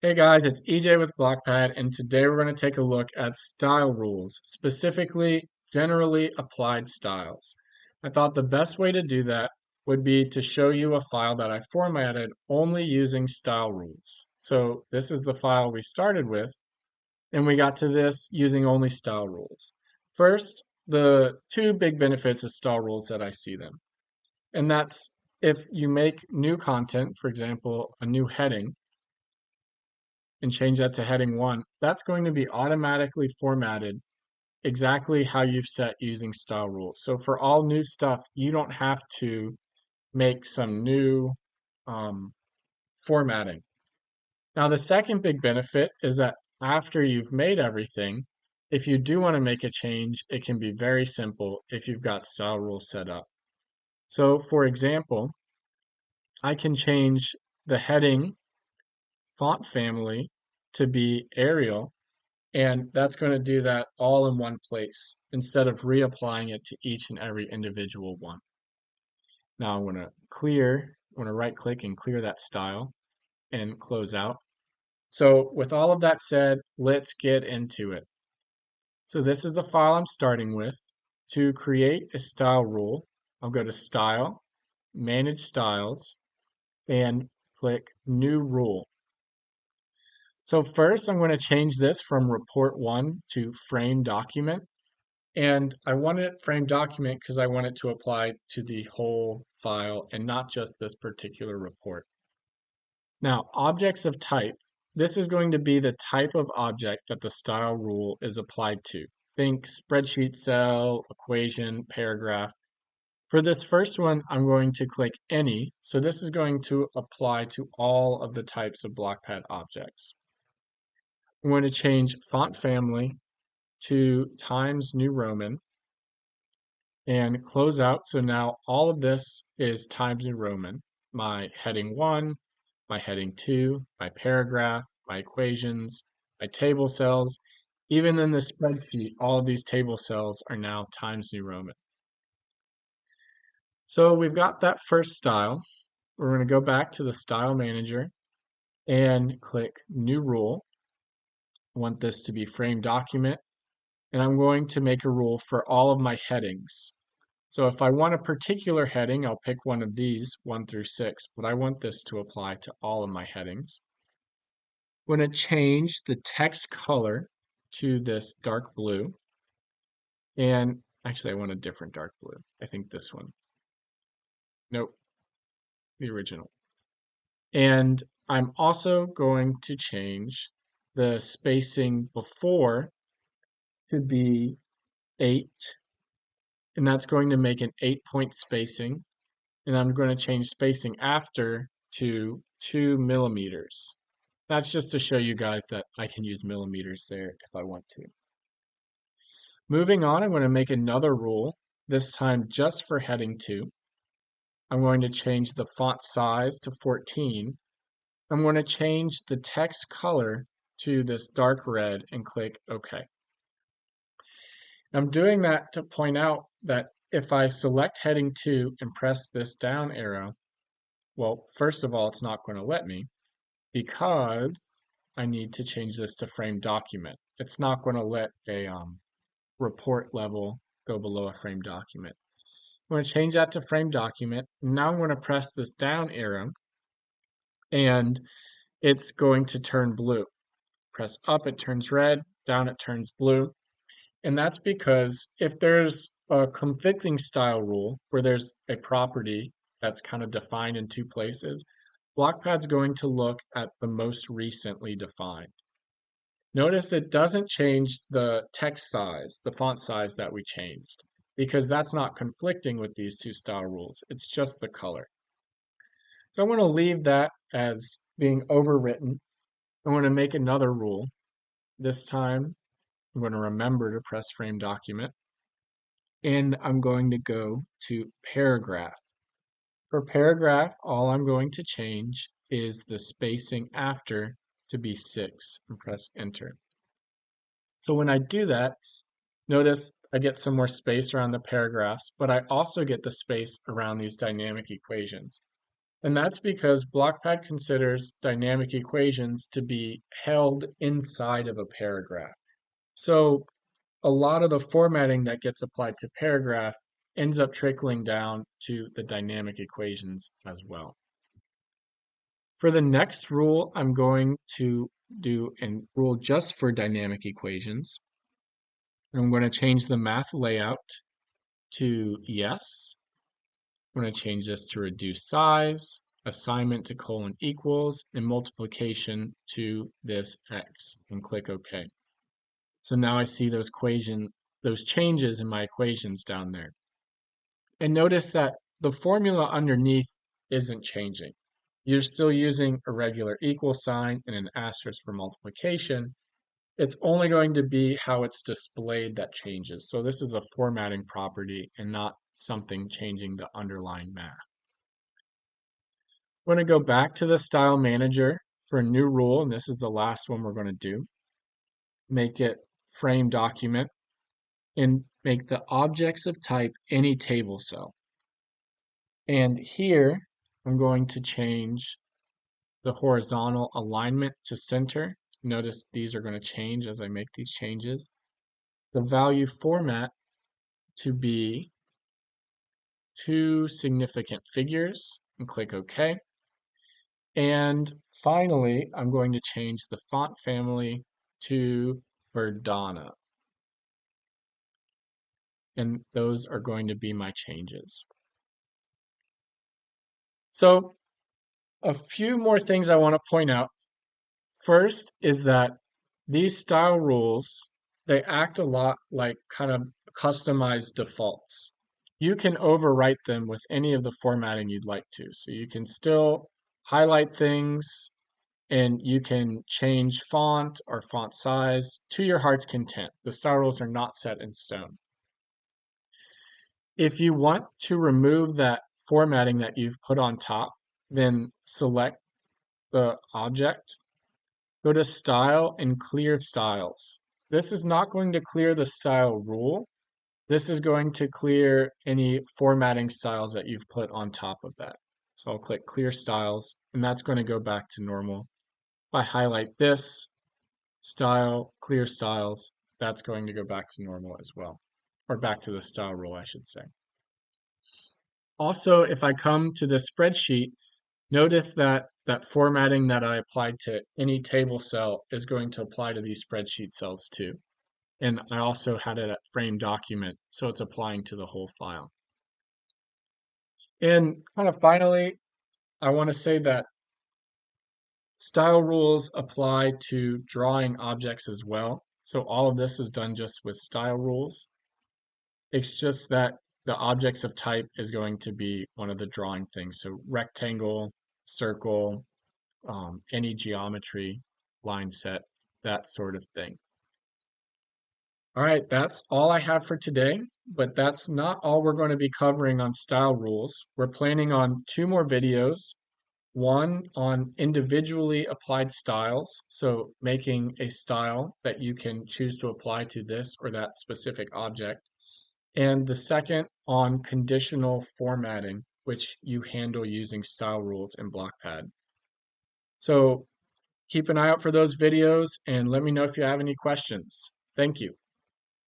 Hey guys, it's EJ with Blockpad, and today we're going to take a look at style rules, specifically generally applied styles. I thought the best way to do that would be to show you a file that I formatted only using style rules. So this is the file we started with, and we got to this using only style rules. First, the two big benefits of style rules that I see them, and that's if you make new content, for example, a new heading, and change that to heading 1, that's going to be automatically formatted exactly how you've set using style rules. So for all new stuff, you don't have to make some new um, formatting. Now, the second big benefit is that after you've made everything, if you do want to make a change, it can be very simple if you've got style rules set up. So for example, I can change the heading font family to be Arial. And that's going to do that all in one place instead of reapplying it to each and every individual one. Now I'm going to right click and clear that style and close out. So with all of that said, let's get into it. So this is the file I'm starting with. To create a style rule, I'll go to Style, Manage Styles, and click New Rule. So first I'm going to change this from Report 1 to Frame Document. And I want it frame document because I want it to apply to the whole file and not just this particular report. Now, objects of type. This is going to be the type of object that the style rule is applied to. Think spreadsheet cell, equation, paragraph. For this first one, I'm going to click any. So this is going to apply to all of the types of Blockpad objects. I'm going to change font family to Times New Roman and close out. So now all of this is Times New Roman. My heading 1, my heading 2, my paragraph, my equations, my table cells. Even in the spreadsheet, all of these table cells are now Times New Roman. So we've got that first style. We're going to go back to the Style Manager and click New Rule. I want this to be Frame Document, and I'm going to make a rule for all of my headings. So if I want a particular heading, I'll pick one of these, 1 through 6, but I want this to apply to all of my headings. I'm going to change the text color to this dark blue. And actually, I want a different dark blue. I think this one. Nope, the original. And I'm also going to change the spacing before to be 8, and that's going to make an 8-point spacing. And I'm going to change spacing after to 2 millimeters. That's just to show you guys that I can use millimeters there if I want to. Moving on, I'm going to make another rule, this time just for heading 2. I'm going to change the font size to 14. I'm going to change the text color to this dark red and click OK. I'm doing that to point out that if I select heading 2 and press this down arrow, well, first of all, it's not going to let me because I need to change this to frame document. It's not going to let a report level go below a frame document. I'm going to change that to frame document. Now I'm going to press this down arrow and it's going to turn blue. Press up, it turns red, down, it turns blue. And that's because if there's a conflicting style rule where there's a property that's kind of defined in 2 places, Blockpad's going to look at the most recently defined. Notice it doesn't change the text size, the font size that we changed, because that's not conflicting with these 2 style rules. It's just the color. So I'm going to leave that as being overwritten. I'm going to make another rule. This time, I'm going to remember to press frame document. And I'm going to go to paragraph. For paragraph, all I'm going to change is the spacing after to be 6 and press enter. So when I do that, notice I get some more space around the paragraphs, but I also get the space around these dynamic equations. And that's because Blockpad considers dynamic equations to be held inside of a paragraph. So a lot of the formatting that gets applied to paragraph ends up trickling down to the dynamic equations as well. For the next rule, I'm going to do a rule just for dynamic equations. I'm going to change the math layout to yes. I'm going to change this to reduce size, assignment to colon equals, and multiplication to this x, and click OK. So now I see those changes in my equations down there. And notice that the formula underneath isn't changing. You're still using a regular equal sign and an asterisk for multiplication. It's only going to be how it's displayed that changes. So this is a formatting property and not something changing the underlying math. We're going to go back to the style manager for a new rule, and this is the last one we're going to do. Make it frame document and make the objects of type any table cell. And here I'm going to change the horizontal alignment to center. Notice these are going to change as I make these changes. The value format to be 2 significant figures and click OK. And finally, I'm going to change the font family to Verdana. And those are going to be my changes. So a few more things I want to point out. First is that these style rules, they act a lot like kind of customized defaults. You can overwrite them with any of the formatting you'd like to. So you can still highlight things and you can change font or font size to your heart's content. The style rules are not set in stone. If you want to remove that formatting that you've put on top, then select the object, go to Style and Clear Styles. This is not going to clear the style rule. This is going to clear any formatting styles that you've put on top of that. So I'll click Clear Styles, and that's going to go back to normal. If I highlight this, Style, Clear Styles, that's going to go back to normal as well, or back to the style rule, I should say. Also, if I come to the spreadsheet, notice that that formatting that I applied to any table cell is going to apply to these spreadsheet cells too. And I also had it at frame document, so it's applying to the whole file. And kind of finally, I want to say that style rules apply to drawing objects as well. So all of this is done just with style rules. It's just that the objects of type is going to be one of the drawing things. So rectangle, circle, any geometry, line set, that sort of thing. All right, that's all I have for today, but that's not all we're going to be covering on style rules. We're planning on 2 more videos, one on individually applied styles, so making a style that you can choose to apply to this or that specific object, and the second on conditional formatting, which you handle using style rules in Blockpad. So keep an eye out for those videos and let me know if you have any questions. Thank you.